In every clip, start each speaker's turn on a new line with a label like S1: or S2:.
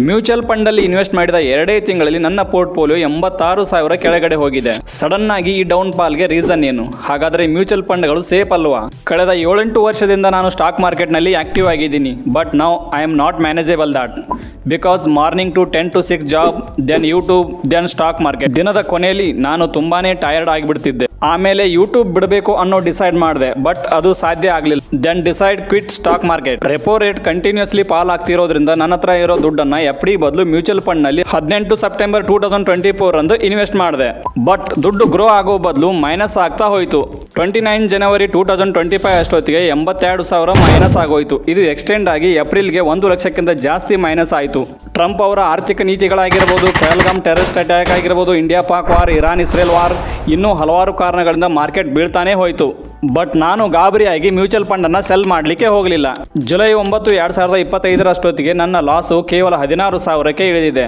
S1: Mutual ಫಂಡಲ್ಲಿ invest ಮಾಡಿದ 2 ತಿಂಗಳಲ್ಲಿ ನನ್ನ ಪೋರ್ಟ್ಫೋಲಿಯೋ 86,000 ಕೆಳಗಡೆ ಹೋಗಿದೆ. ಸಡನ್ ಆಗಿ ಈ ಡೌನ್ ಫಾಲ್ಗೆ ರೀಸನ್ ಏನು? ಹಾಗಾದರೆ ಮ್ಯೂಚುವಲ್ ಫಂಡ್ಗಳು ಸೇಫ್ ಅಲ್ವಾ? ಕಳೆದ 7-8 ವರ್ಷದಿಂದ ನಾನು ಸ್ಟಾಕ್ ಮಾರ್ಕೆಟ್ನಲ್ಲಿ ಆಕ್ಟಿವ್ ಆಗಿದ್ದೀನಿ. But now I am not manageable that because morning to 10 to 6 job, then YouTube, then stock market. ದಿನದ ಕೊನೆಯಲ್ಲಿ ನಾನು ತುಂಬಾನೇ ಟಯರ್ಡ್ ಆಗಿಬಿಡ್ತಿದ್ದೆ. ಆಮೇಲೆ ಯೂಟ್ಯೂಬ್ ಬಿಡಬೇಕು ಅನ್ನೋ ಡಿಸೈಡ್ ಮಾಡಿದೆ, ಬಟ್ ಅದು ಸಾಧ್ಯ ಆಗಲಿಲ್ಲ. Then decide quit stock market. Repo rate continuously fall ಆಗ್ತಿರೋದ್ರಿಂದ ನನ್ನ ಹತ್ರ ಇರೋ ದುಡ್ಡನ್ನ ಎಫ್ಡಿ ಬದಲು ಮ್ಯೂಚುವಲ್ ಫಂಡ್ ನಲ್ಲಿ 18 ಸೆಪ್ಟೆಂಬರ್ 2024 ರಂದು ಇನ್ವೆಸ್ಟ್ ಮಾಡಿದೆ. ಬಟ್ ದುಡ್ಡು ಗ್ರೋ ಆಗೋ ಬದಲು ಮೈನಸ್ ಆಗ್ತಾ ಹೋಯಿತು. 29 ಜನವರಿ 2025 ಅಷ್ಟೊತ್ತಿಗೆ 82,000 ಮೈನಸ್ ಆಗೋಯ್ತು. ಇದು ಎಕ್ಸ್ಟೆಂಡ್ ಆಗಿ ಏಪ್ರಿಲ್ಗೆ 1 ಲಕ್ಷಕ್ಕಿಂತ ಜಾಸ್ತಿ ಮೈನಸ್ ಆಯಿತು. ಟ್ರಂಪ್ ಅವರ ಆರ್ಥಿಕ ನೀತಿಗಳಾಗಿರ್ಬೋದು, ಪಹಲ್ಗಾಮ್ ಟೆರರಿಸ್ಟ್ ಅಟ್ಯಾಕ್ ಆಗಿರ್ಬೋದು, India Pak war, Iran Israel war, ಇನ್ನೂ ಹಲವಾರು ಕಾರಣಗಳಿಂದ ಮಾರ್ಕೆಟ್ ಬೀಳ್ತಾನೆ ಹೋಯಿತು. ಬಟ್ ನಾನು ಗಾಬರಿಯಾಗಿ ಮ್ಯೂಚುವಲ್ ಫಂಡನ್ನು ಸೆಲ್ ಮಾಡಲಿಕ್ಕೆ ಹೋಗಲಿಲ್ಲ. ಜುಲೈ 9, 2025 ಅಷ್ಟೊತ್ತಿಗೆ ನನ್ನ ಲಾಸು ಕೇವಲ 16,000ಕ್ಕೆ ಇಳಿದಿದೆ.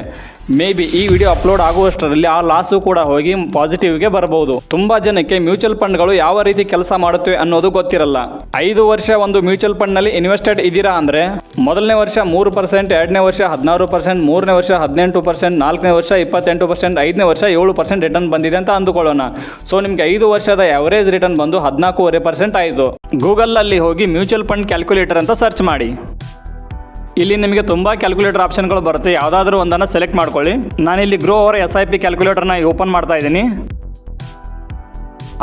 S1: ಮೇ ಬಿ ಈ ವಿಡಿಯೋ ಅಪ್ಲೋಡ್ ಆಗುವಷ್ಟರಲ್ಲಿ ಆ ಲಾಸು ಕೂಡ ಹೋಗಿ ಪಾಸಿಟಿವ್ಗೆ ಬರಬಹುದು. ತುಂಬಾ ಜನಕ್ಕೆ ಮ್ಯೂಚುವಲ್ ಫಂಡ್ಗಳು ಯಾವ ರೀತಿ ಕೆಲಸ ಮಾಡುತ್ತವೆ ಅನ್ನೋದು ಗೊತ್ತಿರಲ್ಲ. 5 ವರ್ಷ ಒಂದು ಮ್ಯೂಚುವಲ್ ಫಂಡ್ನಲ್ಲಿ ಇನ್ವೆಸ್ಟೆಡ್ ಇದ್ದೀರಾ ಅಂದರೆ ಮೊದಲನೇ ವರ್ಷ 3%, 2ನೇ ವರ್ಷ 16%, 3ನೇ ವರ್ಷ 18%, 4ನೇ ವರ್ಷ 28%, 5ನೇ ವರ್ಷ 7% ರಿಟರ್ನ್ ಬಂದಿದೆ ಅಂತ ಅಂದುಕೊಳ್ಳೋಣ. ಸೊ ನಿಮಗೆ 5 ವರ್ಷದ ಅವರೇಜ್ ರಿಟರ್ನ್ ಬಂದು 14.5% ಆಯಿತು. ಗೂಗಲಲ್ಲಿ ಹೋಗಿ ಮ್ಯೂಚುವಲ್ ಫಂಡ್ ಕ್ಯಾಲ್ಕುಲೇಟರ್ ಅಂತ ಸರ್ಚ್ ಮಾಡಿ. ಇಲ್ಲಿ ನಿಮಗೆ ತುಂಬ ಕ್ಯಾಲ್ಕುಲೇಟರ್ ಆಪ್ಷನ್ಗಳು ಬರುತ್ತೆ. ಯಾವುದಾದ್ರೂ ಒಂದನ್ನು ಸೆಲೆಕ್ಟ್ ಮಾಡ್ಕೊಳ್ಳಿ. ನಾನಿಲ್ಲಿ ಗ್ರೋ ಓವರ್ SIP ಕ್ಯಾಲ್ಕುಲೇಟರ್ನ ಓಪನ್ ಮಾಡ್ತಾ ಇದ್ದೀನಿ.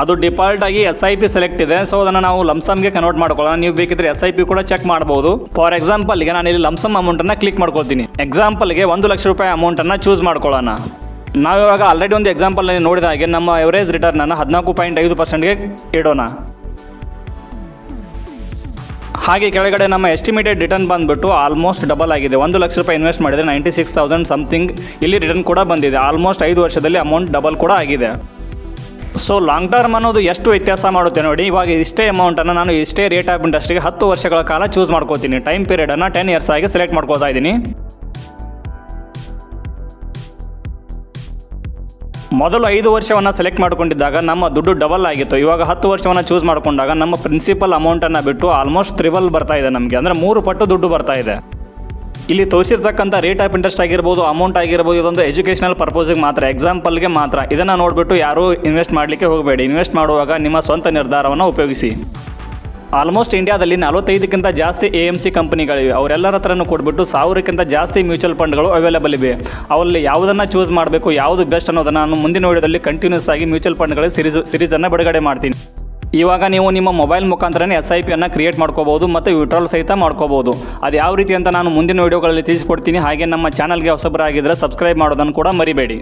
S1: ಅದು ಡಿಫಾಲ್ಟ್ ಆಗಿ SIP ಸೆಲೆಕ್ಟ್ ಇದೆ. ಸೊ ಅದನ್ನು ನಾವು ಲಮ್ಸಮ್ಗೆ ಕನ್ವರ್ಟ್ ಮಾಡ್ಕೊಳ್ಳೋಣ. ನೀವು ಬೇಕಿದ್ರೆ SIP ಕೂಡ ಚೆಕ್ ಮಾಡ್ಬೋದು. ಫಾರ್ ಎಕ್ಸಾಂಪಲ್ಗೆ ನಾನು ಇಲ್ಲಿ ಲಮ್ಸಮ್ ಅಮೌಂಟನ್ನು ಕ್ಲಿಕ್ ಮಾಡ್ಕೊಳ್ತೀನಿ. ಎಕ್ಸಾಂಪಲ್ಗೆ 1 ಲಕ್ಷ ರೂಪಾಯಿ ಅಮೌಂಟನ್ನು ಚೂಸ್ ಮಾಡ್ಕೊಳ್ಳೋಣ. ನಾವಿವಾಗ ಆಲ್ರೆಡಿ ಒಂದು ಎಕ್ಸಾಂಪಲ್ನಲ್ಲಿ ನೋಡಿದ ಹಾಗೆ ನಮ್ಮ ಎವರೇಜ್ ರಿಟರ್ನನ್ನು 14.5%ಗೆ ಇಡೋಣ. ಹಾಗೆ ಕೆಳಗಡೆ ನಮ್ಮ ಎಸ್ಟಿಮೇಟೆಡ್ ರಿಟರ್ನ್ ಬಂದುಬಿಟ್ಟು ಆಲ್ಮೋಸ್ಟ್ ಡಬಲ್ ಆಗಿದೆ. 1 ಲಕ್ಷ ರೂಪಾಯಿ ಇನ್ವೆಸ್ಟ್ ಮಾಡಿದರೆ 96,000 ಸಮಥಿಂಗ್ ಇಲ್ಲಿ ರಿಟರ್ನ್ ಕೂಡ ಬಂದಿದೆ. ಆಲ್ಮೋಸ್ಟ್ 5 ವರ್ಷದಲ್ಲಿ ಅಮೌಂಟ್ ಡಬಲ್ ಕೂಡ ಆಗಿದೆ. ಸೊ ಲಾಂಗ್ ಟರ್ಮ್ ಅನ್ನೋದು ಎಷ್ಟು ವ್ಯತ್ಯಾಸ ಮಾಡುತ್ತೆ ನೋಡಿ. ಇವಾಗ ಇಷ್ಟೇ ಅಮೌಂಟನ್ನು ನಾನು ಇಷ್ಟೇ ರೇಟ್ ಆಫ್ ಇಂಟ್ರೆಸ್ಟ್ಗೆ 10 ವರ್ಷಗಳ ಕಾಲ ಚೂಸ್ ಮಾಡ್ಕೋತೀನಿ. ಟೈಮ್ ಪೀರಿಯಡನ್ನು 10 ಇಯರ್ಸ್ ಆಗಿ ಸೆಲೆಕ್ಟ್ ಮಾಡ್ಕೋತಾ ಇದ್ದೀನಿ. ಮೊದಲು 5 ವರ್ಷವನ್ನು ಸೆಲೆಕ್ಟ್ ಮಾಡ್ಕೊಂಡಿದ್ದಾಗ ನಮ್ಮ ದುಡ್ಡು ಡಬಲ್ ಆಗಿತ್ತು. ಇವಾಗ 10 ವರ್ಷವನ್ನು ಚೂಸ್ ಮಾಡಿಕೊಂಡಾಗ ನಮ್ಮ ಪ್ರಿನ್ಸಿಪಲ್ ಅಮೌಂಟನ್ನು ಬಿಟ್ಟು ಆಲ್ಮೋಸ್ಟ್ ತ್ರಿಬಲ್ ಬರ್ತಾ ಇದೆ ನಮಗೆ. ಅಂದರೆ 3 ಪಟ್ಟು ದುಡ್ಡು ಬರ್ತಾ ಇದೆ. ಇಲ್ಲಿ ತೋರಿಸಿರ್ತಕ್ಕಂಥ ರೇಟ್ ಆಫ್ ಇಂಟ್ರೆಸ್ಟ್ ಆಗಿರ್ಬೋದು, ಅಮೌಂಟ್ ಆಗಿರ್ಬೋದು, ಇದೊಂದು ಎಜುಕೇಷನಲ್ ಪರ್ಪೋಸಿಗೆ ಮಾತ್ರ, ಎಕ್ಸಾಂಪಲ್ಗೆ ಮಾತ್ರ. ಇದನ್ನು ನೋಡಿಬಿಟ್ಟು ಯಾರೂ ಇನ್ವೆಸ್ಟ್ ಮಾಡಲಿಕ್ಕೆ ಹೋಗಬೇಡಿ. ಇನ್ವೆಸ್ಟ್ ಮಾಡುವಾಗ ನಿಮ್ಮ ಸ್ವಂತ ನಿರ್ಧಾರವನ್ನು ಉಪಯೋಗಿಸಿ. ಆಲ್ಮೋಸ್ಟ್ ಇಂಡಿಯಾದಲ್ಲಿ 45ಕ್ಕಿಂತ ಜಾಸ್ತಿ AMC ಕಂಪನಿಗಳಿವೆ. ಅವರೆಲ್ಲರ ಹತ್ರನೂ ಕೊಟ್ಬಿಟ್ಟು 1000ಕ್ಕಿಂತ ಜಾಸ್ತಿ ಮ್ಯೂಚುವಲ್ ಫಂಡ್ಗಳು ಅವೈಲೇಬಲ್ ಇವೆ. ಅವರಲ್ಲಿ ಯಾವುದನ್ನು ಚೂಸ್ ಮಾಡಬೇಕು, ಯಾವುದು ಬೆಸ್ಟ್ ಅನ್ನೋದನ್ನು ನಾನು ಮುಂದಿನ ವಿಡಿಯೋದಲ್ಲಿ ಕಂಟಿನ್ಯೂಸ್ ಆಗಿ ಮ್ಯೂಚುವಲ್ ಫಂಡ್ಗಳ ಸಿರೀಸನ್ನು ಬಿಡುಗಡೆ ಮಾಡ್ತೀನಿ. ಇವಾಗ ನೀವು ನಿಮ್ಮ ಮೊಬೈಲ್ ಮುಖಾಂತರನೇ SIPಯನ್ನು ಕ್ರಿಯೇಟ್ ಮಾಡ್ಕೋಬೋದು ಮತ್ತು ವಿಡ್ರಾಲ್ ಸಹಿತ ಮಾಡ್ಕೋಬೋದು. ಅದು ಯಾವ ರೀತಿ ಅಂತ ನಾನು ಮುಂದಿನ ವಿಡಿಯೋಗಳಲ್ಲಿ ತಿಳಿಸ್ಕೊಡ್ತೀನಿ. ಹಾಗೆ ನಮ್ಮ ಚಾನಲ್ಗೆ ಹೊಸಬರಾಗಿದ್ದರೆ ಸಬ್ಸ್ಕ್ರೈಬ್ ಮಾಡೋದನ್ನು ಕೂಡ ಮರಿಬೇಡಿ.